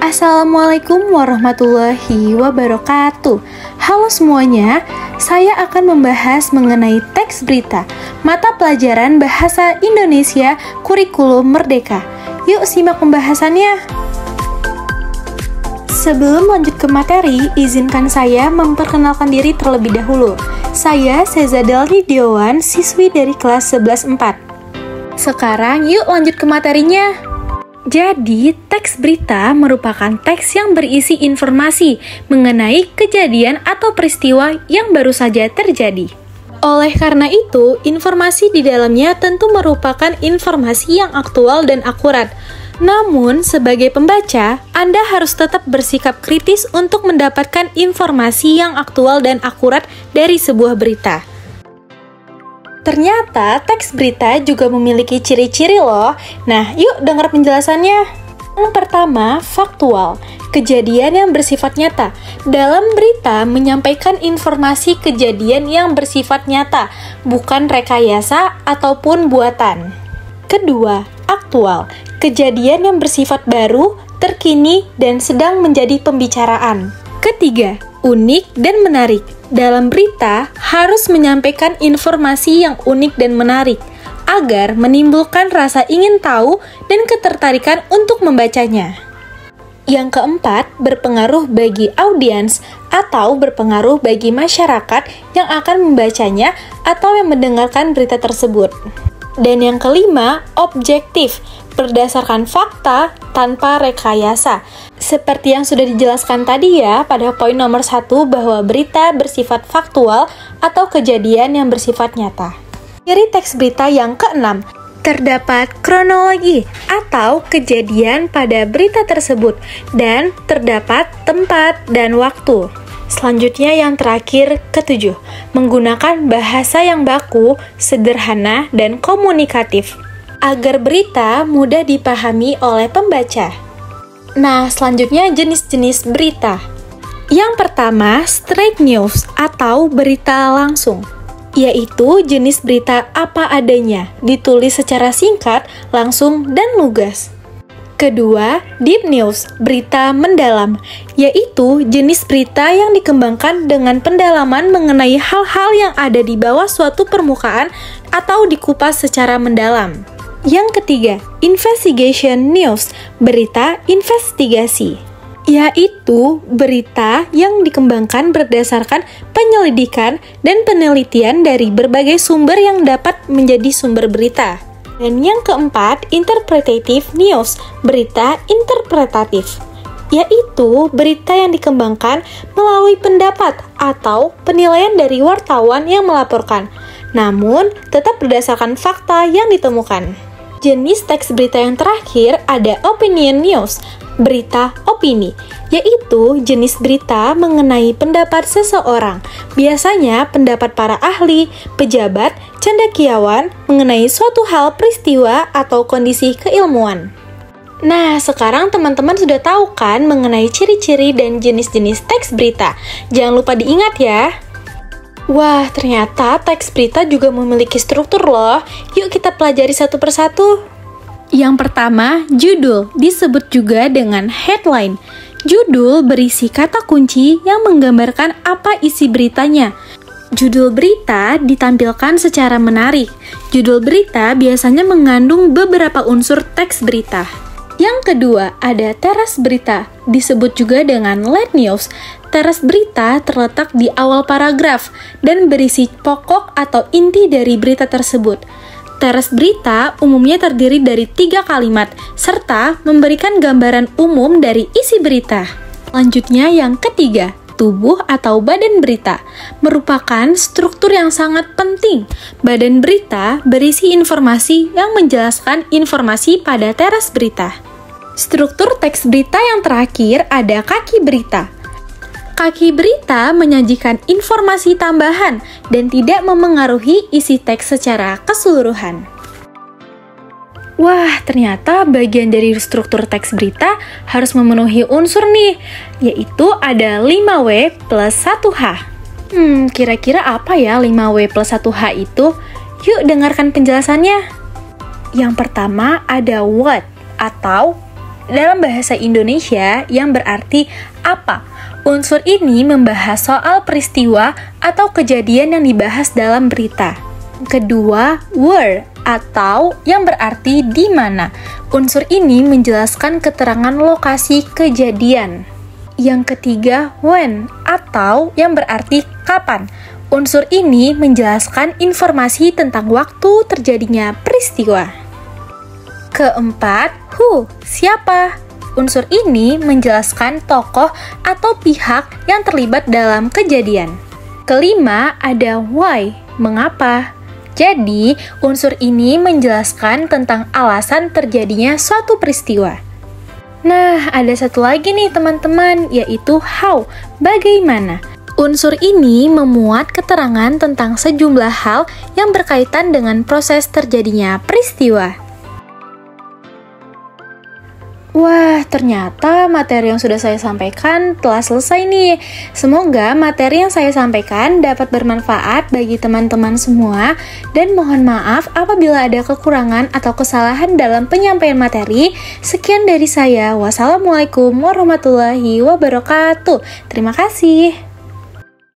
Assalamualaikum warahmatullahi wabarakatuh. Halo semuanya, saya akan membahas mengenai teks berita, mata pelajaran Bahasa Indonesia Kurikulum Merdeka. Yuk simak pembahasannya. Sebelum lanjut ke materi, izinkan saya memperkenalkan diri terlebih dahulu. Saya Sezadel Ridiowan, siswi dari kelas 11-4. Sekarang yuk lanjut ke materinya. Jadi, teks berita merupakan teks yang berisi informasi mengenai kejadian atau peristiwa yang baru saja terjadi. Oleh karena itu, informasi di dalamnya tentu merupakan informasi yang aktual dan akurat. Namun, sebagai pembaca, Anda harus tetap bersikap kritis untuk mendapatkan informasi yang aktual dan akurat dari sebuah berita. Ternyata teks berita juga memiliki ciri-ciri loh. Nah, yuk dengar penjelasannya. Yang pertama, faktual. Kejadian yang bersifat nyata. Dalam berita menyampaikan informasi kejadian yang bersifat nyata, bukan rekayasa ataupun buatan. Kedua, aktual. Kejadian yang bersifat baru, terkini, dan sedang menjadi pembicaraan. Ketiga, unik dan menarik. Dalam berita harus menyampaikan informasi yang unik dan menarik agar menimbulkan rasa ingin tahu dan ketertarikan untuk membacanya. Yang keempat, berpengaruh bagi audiens atau berpengaruh bagi masyarakat yang akan membacanya atau yang mendengarkan berita tersebut. Dan yang kelima, objektif, berdasarkan fakta tanpa rekayasa. Seperti yang sudah dijelaskan tadi ya pada poin nomor 1 bahwa berita bersifat faktual atau kejadian yang bersifat nyata. Ciri teks berita yang keenam, terdapat kronologi atau kejadian pada berita tersebut dan terdapat tempat dan waktu. Selanjutnya yang terakhir, ketujuh, menggunakan bahasa yang baku, sederhana, dan komunikatif agar berita mudah dipahami oleh pembaca. Nah, selanjutnya jenis-jenis berita. Yang pertama, straight news atau berita langsung, yaitu jenis berita apa adanya, ditulis secara singkat, langsung, dan lugas. Kedua, deep news, berita mendalam, yaitu jenis berita yang dikembangkan dengan pendalaman mengenai hal-hal yang ada di bawah suatu permukaan atau dikupas secara mendalam. Yang ketiga, investigation news, berita investigasi, yaitu berita yang dikembangkan berdasarkan penyelidikan dan penelitian dari berbagai sumber yang dapat menjadi sumber berita. Dan yang keempat, interpretative news, berita interpretatif, yaitu berita yang dikembangkan melalui pendapat atau penilaian dari wartawan yang melaporkan, namun tetap berdasarkan fakta yang ditemukan. Jenis teks berita yang terakhir ada opinion news, berita opini, yaitu jenis berita mengenai pendapat seseorang, biasanya pendapat para ahli, pejabat, cendekiawan mengenai suatu hal, peristiwa, atau kondisi keilmuan. Nah, sekarang teman-teman sudah tahu kan mengenai ciri-ciri dan jenis-jenis teks berita. Jangan lupa diingat ya. Wah, ternyata teks berita juga memiliki struktur loh. Yuk kita pelajari satu persatu. Yang pertama, judul, disebut juga dengan headline. Judul berisi kata kunci yang menggambarkan apa isi beritanya. Judul berita ditampilkan secara menarik. Judul berita biasanya mengandung beberapa unsur teks berita. Yang kedua, ada teras berita, disebut juga dengan lead news. Teras berita terletak di awal paragraf dan berisi pokok atau inti dari berita tersebut. Teras berita umumnya terdiri dari 3 kalimat, serta memberikan gambaran umum dari isi berita. Selanjutnya yang ketiga, tubuh atau badan berita, merupakan struktur yang sangat penting. Badan berita berisi informasi yang menjelaskan informasi pada teras berita. Struktur teks berita yang terakhir ada kaki berita. Kaki berita menyajikan informasi tambahan dan tidak memengaruhi isi teks secara keseluruhan. Wah, ternyata bagian dari struktur teks berita harus memenuhi unsur nih, yaitu ada 5W plus 1H. Kira-kira apa ya 5W plus 1H itu? Yuk dengarkan penjelasannya. Yang pertama ada what atau dalam bahasa Indonesia yang berarti apa. Unsur ini membahas soal peristiwa atau kejadian yang dibahas dalam berita. Kedua, where atau yang berarti di mana. Unsur ini menjelaskan keterangan lokasi kejadian. Yang ketiga, when atau yang berarti kapan. Unsur ini menjelaskan informasi tentang waktu terjadinya peristiwa. Keempat, who, siapa. Unsur ini menjelaskan tokoh atau pihak yang terlibat dalam kejadian. Kelima, ada why, mengapa. Jadi, unsur ini menjelaskan tentang alasan terjadinya suatu peristiwa. Nah, ada satu lagi nih teman-teman, yaitu how, bagaimana. Unsur ini memuat keterangan tentang sejumlah hal yang berkaitan dengan proses terjadinya peristiwa. Wah, ternyata materi yang sudah saya sampaikan telah selesai nih. Semoga materi yang saya sampaikan dapat bermanfaat bagi teman-teman semua, dan mohon maaf apabila ada kekurangan atau kesalahan dalam penyampaian materi. Sekian dari saya. Wassalamualaikum warahmatullahi wabarakatuh. Terima kasih.